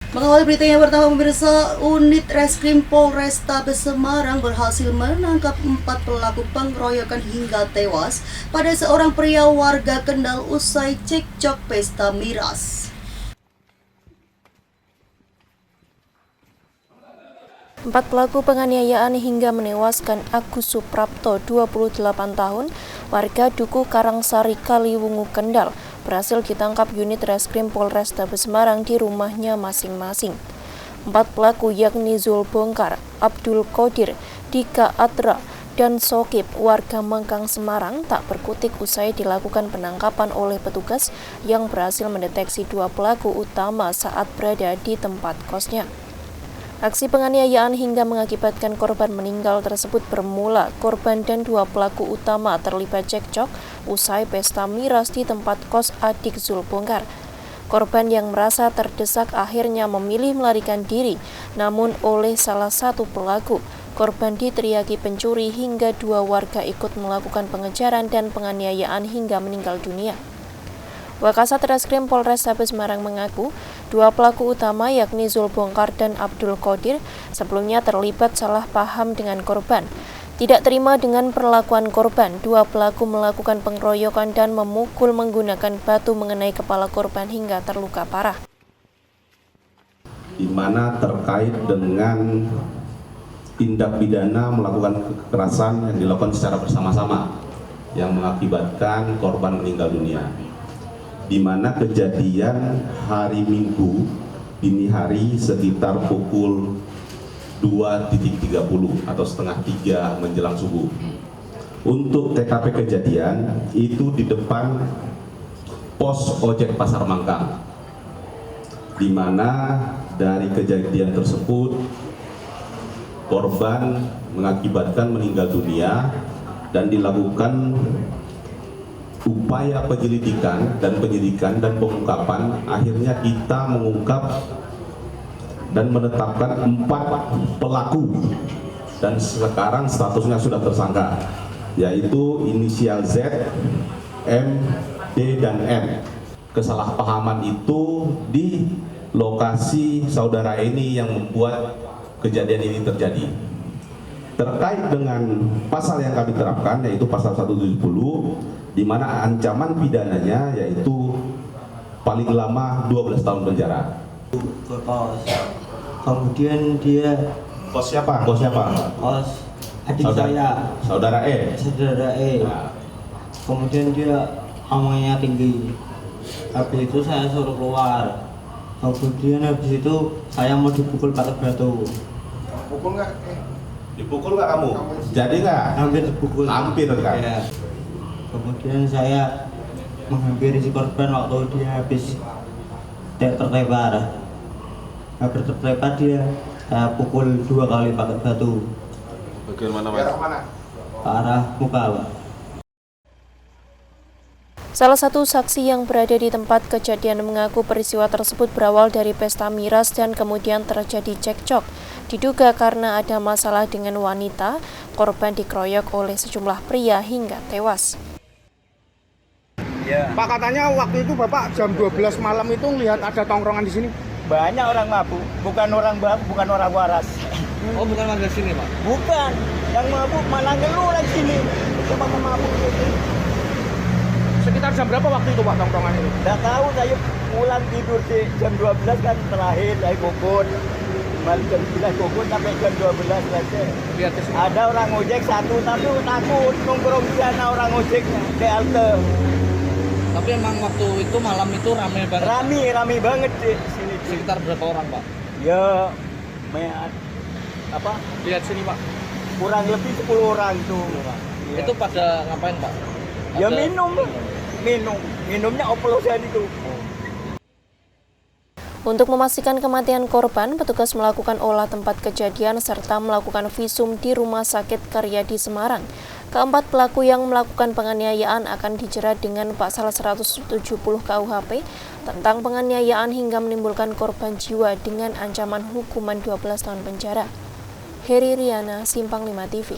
Mengawali berita yang pertama, pemirsa, unit Reskrim Polrestabes Semarang berhasil menangkap 4 pelaku pengeroyokan hingga tewas pada seorang pria warga Kendal usai cekcok pesta miras. 4 pelaku penganiayaan hingga menewaskan Agus Suprapto, 28 tahun, warga Duku Karangsari, Kaliwungu, Kendal, berhasil ditangkap unit Reskrim Polrestabes Semarang di rumahnya masing-masing. 4 pelaku yakni Zul Bongkar, Abdul Qadir, Dika Atra, dan Sokip, warga Mangkang, Semarang, tak berkutik usai dilakukan penangkapan oleh petugas yang berhasil mendeteksi 2 pelaku utama saat berada di tempat kosnya. Aksi penganiayaan hingga mengakibatkan korban meninggal tersebut bermula korban dan 2 pelaku utama terlibat cekcok usai pesta miras di tempat kos adik Zul Bongkar. Korban yang merasa terdesak akhirnya memilih melarikan diri, namun oleh salah satu pelaku, korban diteriaki pencuri hingga 2 warga ikut melakukan pengejaran dan penganiayaan hingga meninggal dunia. Wakasat Reskrim Polrestabes Semarang mengaku 2 pelaku utama yakni Zul Bongkar dan Abdul Qadir sebelumnya terlibat salah paham dengan korban. Tidak terima dengan perlakuan korban, 2 pelaku melakukan pengeroyokan dan memukul menggunakan batu mengenai kepala korban hingga terluka parah. Di mana terkait dengan tindak pidana melakukan kekerasan yang dilakukan secara bersama-sama yang mengakibatkan korban meninggal dunia. Di mana kejadian hari Minggu dini hari sekitar pukul 2.30 atau setengah 3 menjelang subuh. Untuk TKP kejadian itu di depan pos ojek Pasar Mangkang, di mana dari kejadian tersebut korban mengakibatkan meninggal dunia dan dilakukan upaya penyelidikan dan pengungkapan. Akhirnya kita mengungkap dan menetapkan 4 pelaku dan sekarang statusnya sudah tersangka, yaitu inisial Z, M, D, dan M. Kesalahpahaman itu di lokasi saudara ini yang membuat kejadian ini terjadi. Terkait dengan pasal yang kami terapkan, yaitu pasal 170, di mana ancaman pidananya yaitu paling lama 12 tahun penjara. Ke kos, kemudian dia Kos siapa? Kos siapa? kos adik saya, Saudara E. saudara E. Nah, Kemudian dia omongnya tinggi. Habis itu saya suruh keluar. Kemudian habis itu saya mau dipukul pakai batu. Pukul nggak? dipukul nggak kamu? Jadi nggak? Hampir dipukul. Hampir kan? Ya. Kemudian saya menghampiri si korban waktu dia habis terlempar. Hampir terlempar dia, saya pukul 2 kali pakai batu. Bagian mana, Mas? Ke arah muka, Pak. Salah satu saksi yang berada di tempat kejadian mengaku peristiwa tersebut berawal dari pesta miras dan kemudian terjadi cekcok. Diduga karena ada masalah dengan wanita, korban dikeroyok oleh sejumlah pria hingga tewas. Ya. Pak, katanya waktu itu Bapak jam 12 malam itu lihat ada tongkrongan di sini. Banyak orang mabuk, bukan orang waras. Oh, bukan warga sini, Pak? Bukan, yang mabuk malah ngeluh lagi sini. Cuma mabuk gitu. Sekitar jam berapa waktu itu Pak tongkrongan itu? Nggak tahu, saya pulang tidur di jam 12 kan terakhir, saya kokon. Balik jam 11 kokon sampai jam 12 aja. Lihat ke sini. Ada orang ojek satu, tapi takut nongkrong di sana orang ojeknya, di halte. Tapi emang waktu itu malam itu ramai banget. Rame banget di sini. Sekitar berapa orang, Pak? Ya, Lihat sini, Pak. kurang lebih 10 orang tuh. Ya. Itu pada ngapain, Pak? Ya Ada- minumnya oplosan itu. Untuk memastikan kematian korban, petugas melakukan olah tempat kejadian serta melakukan visum di Rumah Sakit Karyadi Semarang. Keempat pelaku yang melakukan penganiayaan akan dijerat dengan pasal 170 KUHP tentang penganiayaan hingga menimbulkan korban jiwa dengan ancaman hukuman 12 tahun penjara. Heri Riana, Simpang 5 TV.